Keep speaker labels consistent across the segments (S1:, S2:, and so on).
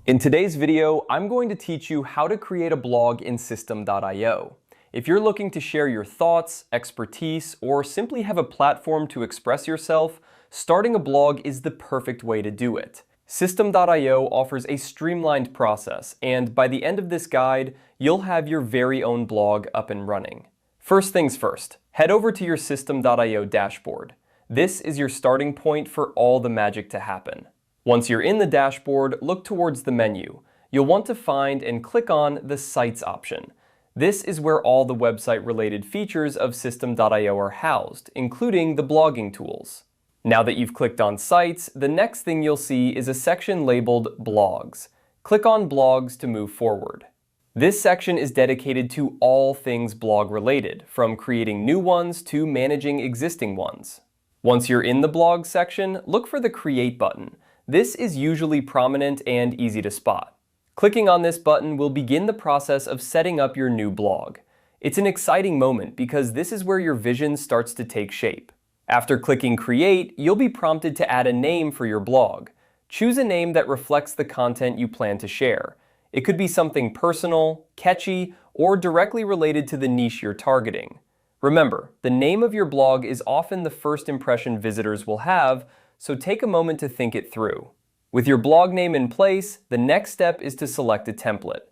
S1: In today's video, I'm going to teach you how to create a blog in Systeme.io. If you're looking to share your thoughts, expertise, or simply have a platform to express yourself, starting a blog is the perfect way to do it. Systeme.io offers a streamlined process, and by the end of this guide, you'll have your very own blog up and running. First things first, head over to your Systeme.io dashboard. This is your starting point for all the magic to happen. Once you're in the dashboard, look towards the menu. You'll want to find and click on the Sites option. This is where all the website-related features of Systeme.io are housed, including the blogging tools. Now that you've clicked on Sites, the next thing you'll see is a section labeled Blogs. Click on Blogs to move forward. This section is dedicated to all things blog-related, from creating new ones to managing existing ones. Once you're in the Blogs section, look for the Create button. This is usually prominent and easy to spot. Clicking on this button will begin the process of setting up your new blog. It's an exciting moment because this is where your vision starts to take shape. After clicking Create, you'll be prompted to add a name for your blog. Choose a name that reflects the content you plan to share. It could be something personal, catchy, or directly related to the niche you're targeting. Remember, the name of your blog is often the first impression visitors will have, so take a moment to think it through. With your blog name in place, the next step is to select a template.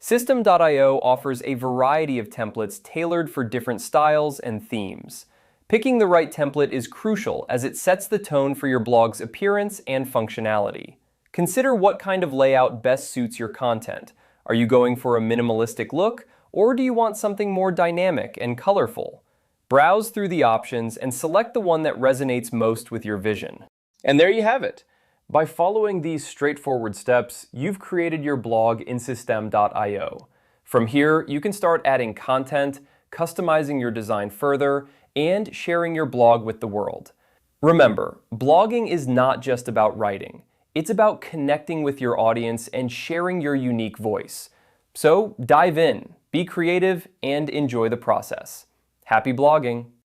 S1: Systeme.io offers a variety of templates tailored for different styles and themes. Picking the right template is crucial as it sets the tone for your blog's appearance and functionality. Consider what kind of layout best suits your content. Are you going for a minimalistic look, or do you want something more dynamic and colorful? Browse through the options and select the one that resonates most with your vision. And there you have it. By following these straightforward steps, you've created your blog in Systeme.io. From here, you can start adding content, customizing your design further, and sharing your blog with the world. Remember, blogging is not just about writing. It's about connecting with your audience and sharing your unique voice. So dive in, be creative, and enjoy the process. Happy blogging!